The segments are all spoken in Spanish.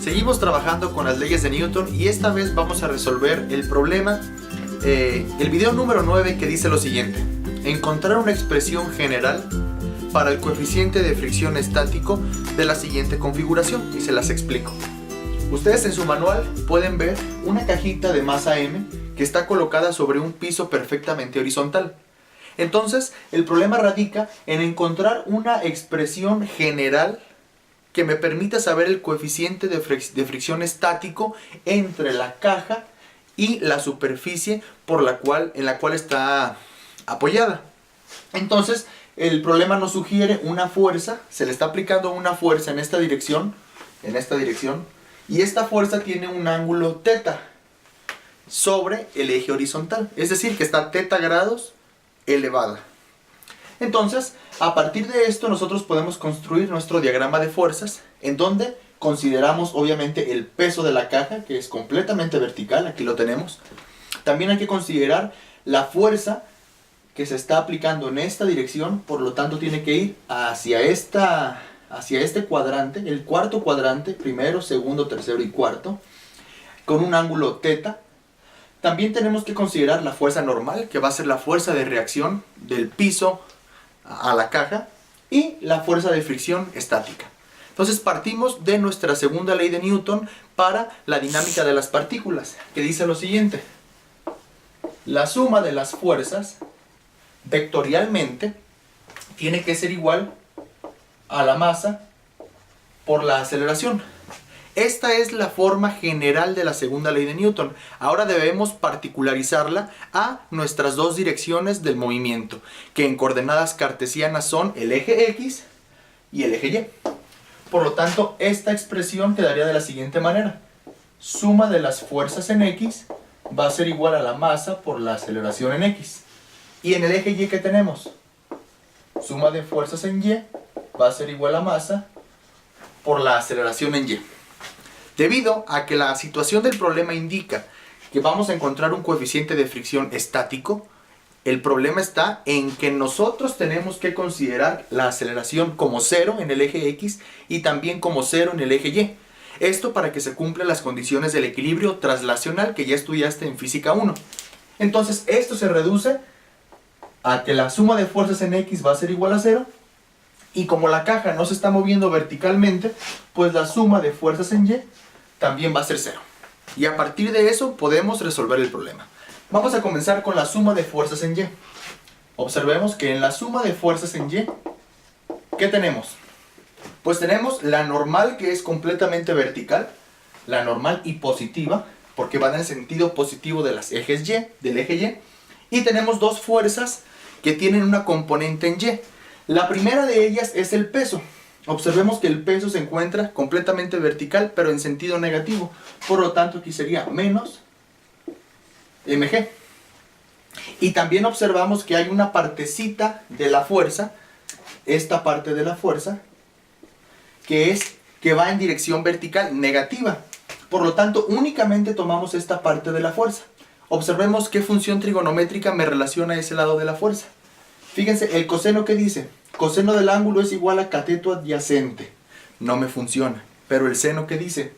Seguimos trabajando con las leyes de Newton y esta vez vamos a resolver el problema, el video número 9, que dice lo siguiente: encontrar una expresión general para el coeficiente de fricción estático de la siguiente configuración, y se las explico. Ustedes en su manual pueden ver una cajita de masa M que está colocada sobre un piso perfectamente horizontal. Entonces, el problema radica en encontrar una expresión general que me permita saber el coeficiente de fricción estático entre la caja y la superficie en la cual está apoyada. Entonces, el problema nos sugiere una fuerza, se le está aplicando una fuerza en esta dirección, y esta fuerza tiene un ángulo θ sobre el eje horizontal, es decir, que está θ grados elevada. Entonces, a partir de esto nosotros podemos construir nuestro diagrama de fuerzas, en donde consideramos obviamente el peso de la caja, que es completamente vertical, aquí lo tenemos. También hay que considerar la fuerza que se está aplicando en esta dirección, por lo tanto tiene que ir hacia este cuadrante, el cuarto cuadrante, primero, segundo, tercero y cuarto, con un ángulo θ. También tenemos que considerar la fuerza normal, que va a ser la fuerza de reacción del piso a la caja, y la fuerza de fricción estática. Entonces partimos de nuestra segunda ley de Newton para la dinámica de las partículas, que dice lo siguiente: la suma de las fuerzas vectorialmente tiene que ser igual a la masa por la aceleración. Esta es la forma general de la segunda ley de Newton. Ahora debemos particularizarla a nuestras dos direcciones del movimiento, que en coordenadas cartesianas son el eje X y el eje Y. Por lo tanto, esta expresión quedaría de la siguiente manera: suma de las fuerzas en X va a ser igual a la masa por la aceleración en X. Y en el eje Y, ¿qué tenemos? Suma de fuerzas en Y va a ser igual a masa por la aceleración en Y. Debido a que la situación del problema indica que vamos a encontrar un coeficiente de fricción estático, el problema está en que nosotros tenemos que considerar la aceleración como 0 en el eje X y también como 0 en el eje Y. Esto para que se cumplan las condiciones del equilibrio traslacional que ya estudiaste en física 1. Entonces esto se reduce a que la suma de fuerzas en X va a ser igual a 0, y como la caja no se está moviendo verticalmente, pues la suma de fuerzas en Y también va a ser 0. Y a partir de eso podemos resolver el problema. Vamos a comenzar con la suma de fuerzas en Y. Observemos que en la suma de fuerzas en Y, ¿qué tenemos? Pues tenemos la normal, que es completamente vertical, la normal y positiva, porque va en el sentido positivo de las ejes Y, del eje Y, y tenemos dos fuerzas que tienen una componente en Y. La primera de ellas es el peso. Observemos que el peso se encuentra completamente vertical, pero en sentido negativo. Por lo tanto, aquí sería menos mg. Y también observamos que hay una partecita de la fuerza, esta parte de la fuerza, que va en dirección vertical negativa. Por lo tanto, únicamente tomamos esta parte de la fuerza. Observemos qué función trigonométrica me relaciona a ese lado de la fuerza. Fíjense, el coseno, ¿qué dice? Coseno del ángulo es igual a cateto adyacente. No me funciona. Pero el seno, ¿qué dice?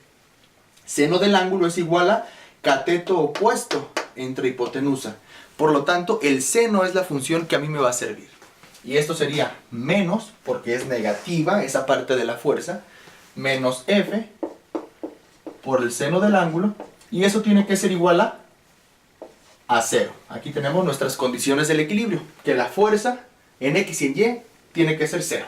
Seno del ángulo es igual a cateto opuesto entre hipotenusa. Por lo tanto, el seno es la función que a mí me va a servir. Y esto sería menos, porque es negativa esa parte de la fuerza, menos F por el seno del ángulo. Y eso tiene que ser igual a 0. Aquí tenemos nuestras condiciones del equilibrio, que la fuerza en X y en Y tiene que ser 0.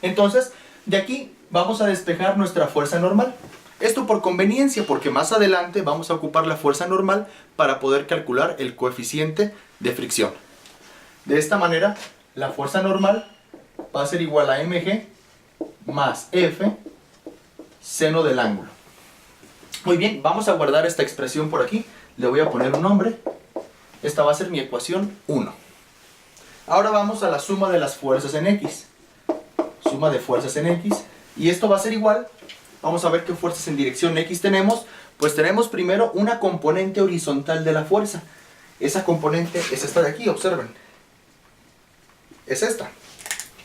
Entonces, de aquí vamos a despejar nuestra fuerza normal. Esto por conveniencia, porque más adelante vamos a ocupar la fuerza normal para poder calcular el coeficiente de fricción. De esta manera, la fuerza normal va a ser igual a mg más F seno del ángulo. Muy bien, vamos a guardar esta expresión por aquí. Le voy a poner un nombre. Esta va a ser mi ecuación 1. Ahora vamos a la suma de las fuerzas en X. Suma de fuerzas en X. Y esto va a ser igual. Vamos a ver qué fuerzas en dirección X tenemos. Pues tenemos primero una componente horizontal de la fuerza. Esa componente es esta de aquí, observen. Es esta.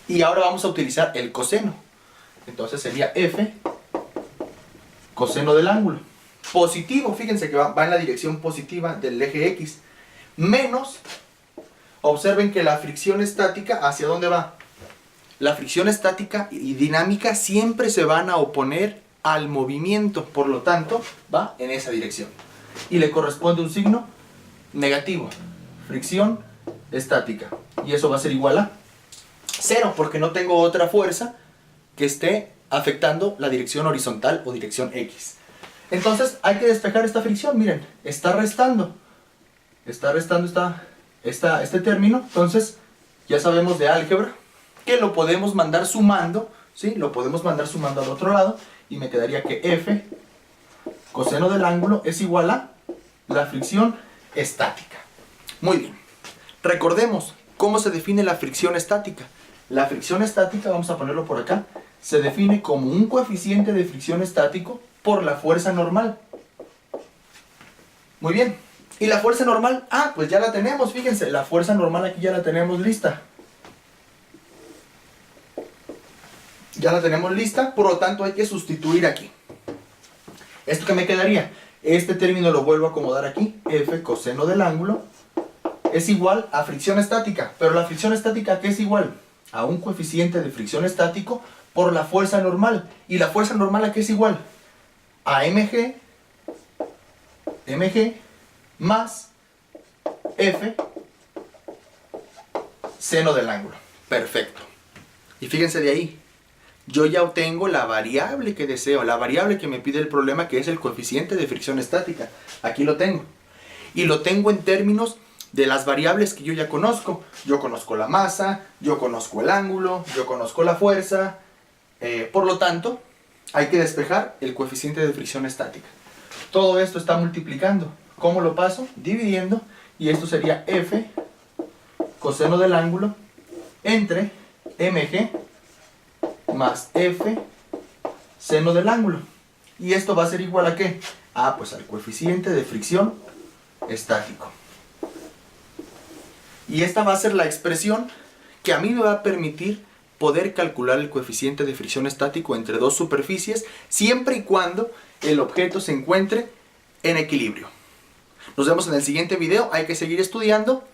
Y ahora vamos a utilizar el coseno. Entonces sería F coseno del ángulo. Positivo, fíjense que va en la dirección positiva del eje X. Menos, observen que la fricción estática, ¿hacia dónde va? La fricción estática y dinámica siempre se van a oponer al movimiento, por lo tanto, va en esa dirección. Y le corresponde un signo negativo, fricción estática. Y eso va a ser igual a 0, porque no tengo otra fuerza que esté afectando la dirección horizontal o dirección X. Entonces hay que despejar esta fricción, miren, está restando este término. Entonces ya sabemos de álgebra que lo podemos mandar sumando, ¿sí? Lo podemos mandar sumando al otro lado y me quedaría que F coseno del ángulo es igual a la fricción estática. Muy bien, recordemos cómo se define la fricción estática. La fricción estática, vamos a ponerlo por acá, se define como un coeficiente de fricción estático por la fuerza normal. Muy bien, ¿y la fuerza normal? Ah, pues ya la tenemos, fíjense, la fuerza normal aquí ya la tenemos lista. Ya la tenemos lista, por lo tanto hay que sustituir aquí. ¿Esto qué me quedaría? Este término lo vuelvo a acomodar aquí, F coseno del ángulo es igual a fricción estática. Pero la fricción estática, ¿a qué es igual? A un coeficiente de fricción estático por la fuerza normal. ¿Y la fuerza normal a qué es igual? A mg más F seno del ángulo. Perfecto. Y fíjense de ahí, yo ya obtengo la variable que deseo, la variable que me pide el problema, que es el coeficiente de fricción estática. Aquí lo tengo. Y lo tengo en términos de las variables que yo ya conozco. Yo conozco la masa, yo conozco el ángulo, yo conozco la fuerza. Por lo tanto, hay que despejar el coeficiente de fricción estática. Todo esto está multiplicando. ¿Cómo lo paso? Dividiendo. Y esto sería F coseno del ángulo entre mg más F seno del ángulo. ¿Y esto va a ser igual a qué? Ah, pues al coeficiente de fricción estático. Y esta va a ser la expresión que a mí me va a permitir poder calcular el coeficiente de fricción estático entre dos superficies, siempre y cuando el objeto se encuentre en equilibrio. Nos vemos en el siguiente video. Hay que seguir estudiando.